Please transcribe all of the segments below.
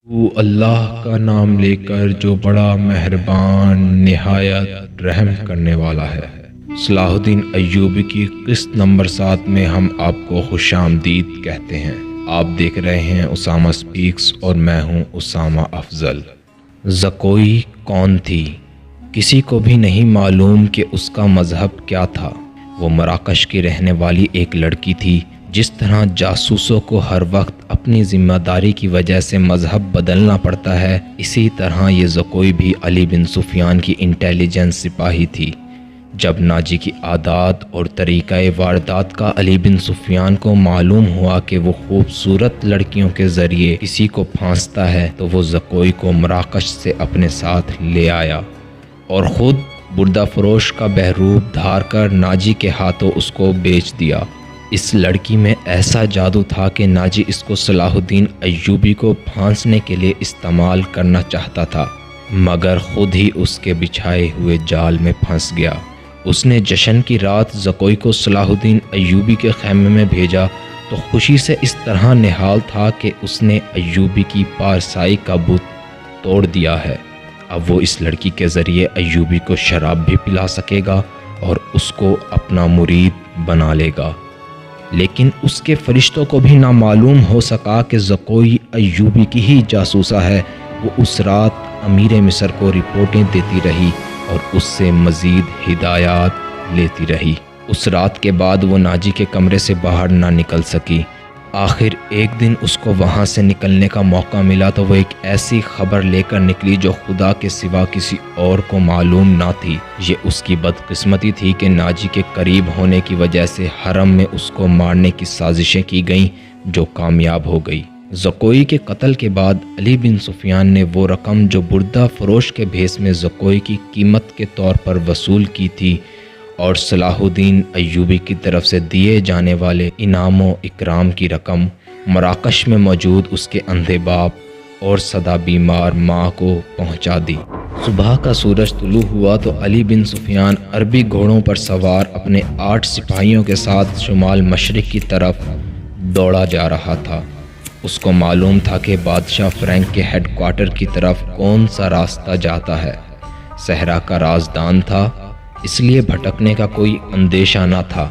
वो अल्लाह का नाम लेकर जो बड़ा मेहरबान निहायत रहम करने वाला है। सलाहुद्दीन अय्यूबी की किस्त नंबर 7 में हम आपको खुशामदीद कहते हैं। आप देख रहे हैं उसामा स्पीक्स और मैं हूं उसामा अफजल। ज़कोई कौन थी? किसी को भी नहीं मालूम कि उसका मज़हब क्या था। वो मराकश की रहने वाली एक लड़की थी। जिस तरह जासूसों को हर वक्त अपनी ज़िम्मेदारी की वजह से मज़हब बदलना पड़ता है, इसी तरह ये ज़कोई भी अली बिन सुफियान की इंटेलिजेंस सिपाही थी। जब नाजी की आदात और तरीक़ा वारदात का अली बिन सुफियान को मालूम हुआ कि वो खूबसूरत लड़कियों के ज़रिए किसी को फांसता है, तो वो ज़कोई को मराकश से अपने साथ ले आया और ख़ुद बुर्दा फरोश का बहरूप धार कर नाजी के हाथों उसको बेच दिया। इस लड़की में ऐसा जादू था कि नाजी इसको सलाहुद्दीन अय्यूबी को फांसने के लिए इस्तेमाल करना चाहता था, मगर खुद ही उसके बिछाए हुए जाल में फंस गया। उसने जश्न की रात ज़कोई को सलाहुद्दीन अय्यूबी के खैमे में भेजा तो खुशी से इस तरह निहाल था कि उसने अय्यूबी की पारसाई का बुत तोड़ दिया है। अब वो इस लड़की के ज़रिए अय्यूबी को शराब भी पिला सकेगा और उसको अपना मुरीद बना लेगा। लेकिन उसके फरिश्तों को भी ना मालूम हो सका कि ज़कोई अय्यूबी की ही जासूसा है। वो उस रात अमीर मिस्र को रिपोर्टें देती रही और उससे मज़ीद हिदायत लेती रही। उस रात के बाद वो नाजी के कमरे से बाहर ना निकल सकी। आखिर एक दिन उसको वहाँ से निकलने का मौका मिला तो वो एक ऐसी खबर लेकर निकली जो खुदा के सिवा किसी और को मालूम ना थी। ये उसकी बदकिस्मती थी कि नाजी के करीब होने की वजह से हरम में उसको मारने की साजिशें की गईं, जो कामयाब हो गई। ज़कोई के कत्ल के बाद अली बिन सुफियान ने वो रकम जो बुर्दा फरोश के भेस में ज़कोई की कीमत के तौर पर वसूल की थी और सलाहुद्दीन अय्यूबी की तरफ से दिए जाने वाले इनामो इकराम की रकम मराकश में मौजूद उसके अंधे बाप और सदा बीमार माँ को पहुँचा दी। सुबह का सूरज तुलू हुआ तो अली बिन सुफियान अरबी घोड़ों पर सवार अपने 8 सिपाहियों के साथ शुमाल मशरिक की तरफ दौड़ा जा रहा था। उसको मालूम था कि बादशाह फ्रैंक के हेडक्वार्टर की तरफ कौन सा रास्ता जाता है। सहरा का राजदान था, इसलिए भटकने का कोई अंदेशा न था।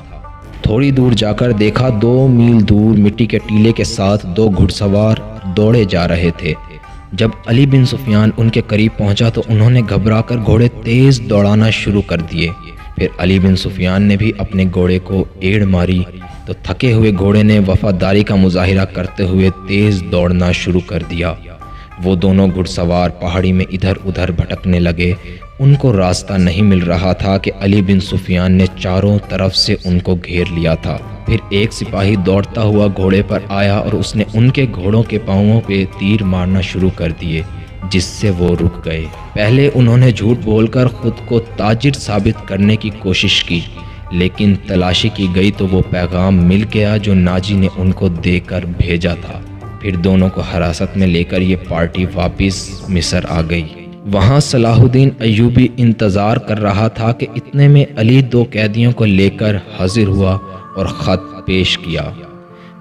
थोड़ी दूर जाकर देखा 2 मील दूर मिट्टी के टीले के साथ 2 घुड़सवार दौड़े जा रहे थे। जब अली बिन सुफियान उनके करीब पहुंचा तो उन्होंने घबराकर घोड़े तेज दौड़ाना शुरू कर दिए। फिर अली बिन सुफियान ने भी अपने घोड़े को एड़ मारी तो थके हुए घोड़े ने वफादारी का मुजाहिरा करते हुए तेज दौड़ना शुरू कर दिया। वो दोनों घुड़सवार पहाड़ी में इधर उधर भटकने लगे। उनको रास्ता नहीं मिल रहा था कि अली बिन सुफियान ने चारों तरफ से उनको घेर लिया था। फिर एक सिपाही दौड़ता हुआ घोड़े पर आया और उसने उनके घोड़ों के पांवों पे तीर मारना शुरू कर दिए, जिससे वो रुक गए। पहले उन्होंने झूठ बोलकर खुद को ताजिर साबित करने की कोशिश की, लेकिन तलाशी की गई तो वो पैगाम मिल गया जो नाजी ने उनको देकर भेजा था। फिर दोनों को हिरासत में लेकर ये पार्टी वापस मिस्र आ गई। वहाँ सलाहुद्दीन अय्यूबी इंतज़ार कर रहा था कि इतने में अली 2 कैदियों को लेकर हाजिर हुआ और ख़त पेश किया।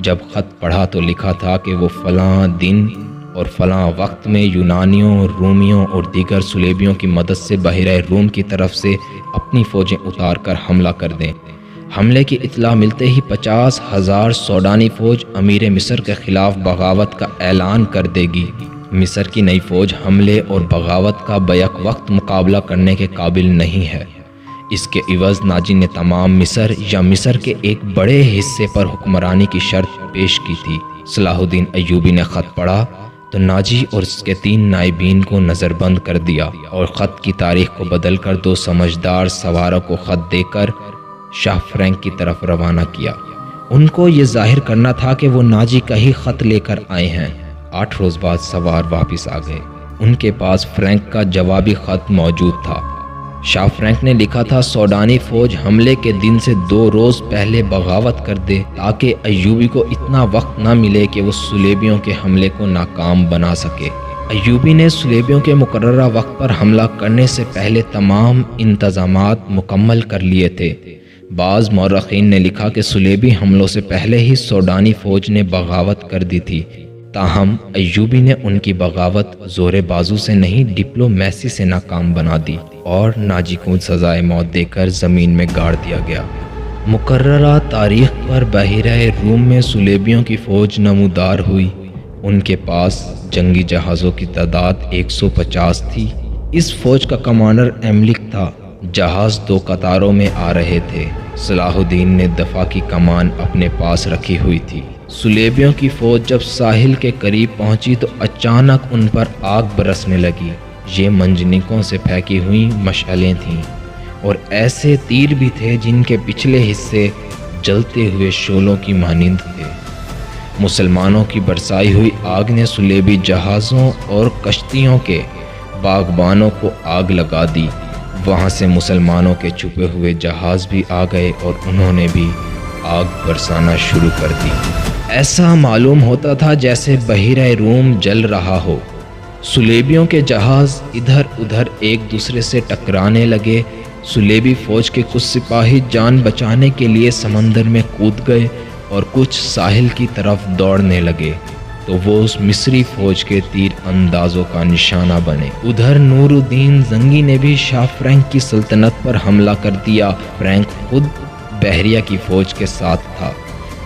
जब ख़त पढ़ा तो लिखा था कि वो फ़लाँ दिन और फ़लाँ वक्त में यूनानियों, रूमियों और दीगर सुलेबियों की मदद से बहरे रूम की तरफ से अपनी फ़ौजें उतार कर हमला कर दें। हमले की इत्तला मिलते ही 50,000 सोडानी फ़ौज अमीर मिस्र के ख़िलाफ़ बगावत का ऐलान कर देगी। मिस्र की नई फ़ौज हमले और बगावत का बैक वक्त मुकाबला करने के काबिल नहीं है। इसके इवज़ नाजी ने तमाम मिस्र या मिस्र के एक बड़े हिस्से पर हुक्मरानी की शर्त पेश की थी। सलाहुद्दीन अय्यूबी ने ख़त पढ़ा तो नाजी और उसके 3 नाइबीन को नज़रबंद कर दिया और ख़त की तारीख को बदल कर 2 समझदार सवारों को ख़त देकर शाह फ्रैंक की तरफ रवाना किया। उनको ये जाहिर करना था कि वो नाजी का ही ख़त लेकर आए हैं। 8 रोज़ बाद सवार वापस आ गए। उनके पास फ्रैंक का जवाबी ख़त मौजूद था। शाह फ्रैंक ने लिखा था, सोडानी फ़ौज हमले के दिन से 2 रोज़ पहले बगावत कर दे ताकि अय्यूबी को इतना वक्त ना मिले कि वो सुलेबियों के हमले को नाकाम बना सके। अय्यूबी ने सुलेबियों के मुकर्ररा वक्त पर हमला करने से पहले तमाम इंतज़ामात मुकम्मल कर लिए थे। बाज़ मौरख़ीन ने लिखा कि सुलेबी हमलों से पहले ही सोडानी फ़ौज ने बगावत कर दी थी تاہم ایوبی نے ان کی بغاوت زور بازو سے نہیں ڈپلومیسی سے ناکام بنا دی اور ناجی کو سزائے موت دے کر زمین میں گاڑ دیا گیا۔ مقررہ تاریخ پر بحیرہ روم میں صلیبیوں کی فوج نمودار ہوئی۔ ان کے پاس جنگی جہازوں کی تعداد 150 تھی۔ اس فوج کا کمانڈر ایملک تھا۔ جہاز 2 قطاروں میں آ رہے تھے۔ صلاح الدین نے دفاع کی کمان اپنے پاس رکھی ہوئی تھی۔ صلیبیوں کی فوج جب ساحل کے قریب پہنچی تو اچانک ان پر آگ برسنے لگی۔ یہ منجنیقوں سے پھینکی ہوئی مشعلیں تھیں اور ایسے تیر بھی تھے جن کے پچھلے حصے جلتے ہوئے شعلوں کی مانند تھے۔ مسلمانوں کی برسائی ہوئی آگ نے صلیبی جہازوں اور کشتیوں کے باغبانوں کو آگ لگا دی۔ وہاں سے مسلمانوں کے چھپے ہوئے جہاز بھی آ گئے اور انہوں نے بھی آگ برسانا شروع کر دی۔ ایسا معلوم ہوتا تھا جیسے بحیرہ روم جل رہا ہو۔ صلیبیوں کے جہاز ادھر ادھر ایک دوسرے سے ٹکرانے لگے۔ صلیبی فوج کے کچھ سپاہی جان بچانے کے لیے سمندر میں کود گئے اور کچھ ساحل کی طرف دوڑنے لگے تو وہ اس مصری فوج کے تیر اندازوں کا نشانہ بنے۔ ادھر نور الدین زنگی نے بھی شاہ فرینک کی سلطنت پر حملہ کر دیا۔ فرینک خود بحریہ کی فوج کے ساتھ تھا۔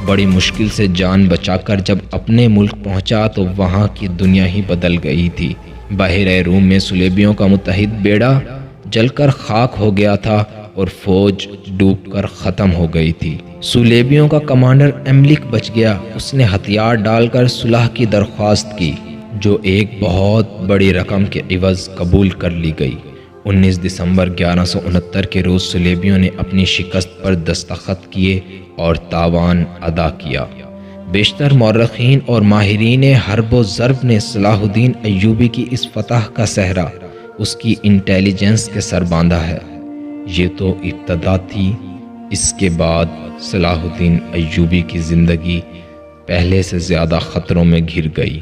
بڑی مشکل سے جان بچا کر جب اپنے ملک پہنچا تو وہاں کی دنیا ہی بدل گئی تھی۔ بحیرہ روم میں صلیبیوں کا متحد بیڑا جل کر خاک ہو گیا تھا اور فوج ڈوب کر ختم ہو گئی تھی۔ صلیبیوں کا کمانڈر ایملک بچ گیا۔ اس نے ہتھیار ڈال کر صلح کی درخواست کی جو ایک بہت بڑی رقم کے عوض قبول کر لی گئی۔ 19 دسمبر 1169 کے روز صلیبیوں نے اپنی شکست پر دستخط کیے اور تاوان ادا کیا۔ بیشتر مورخین اور ماہرین حرب و ضرب نے صلاح الدین ایوبی کی اس فتح کا سہرا اس کی انٹیلیجنس کے سر باندھا ہے۔ یہ تو ابتدا تھی۔ اس کے بعد صلاح الدین ایوبی کی زندگی پہلے سے زیادہ خطروں میں گھر گئی۔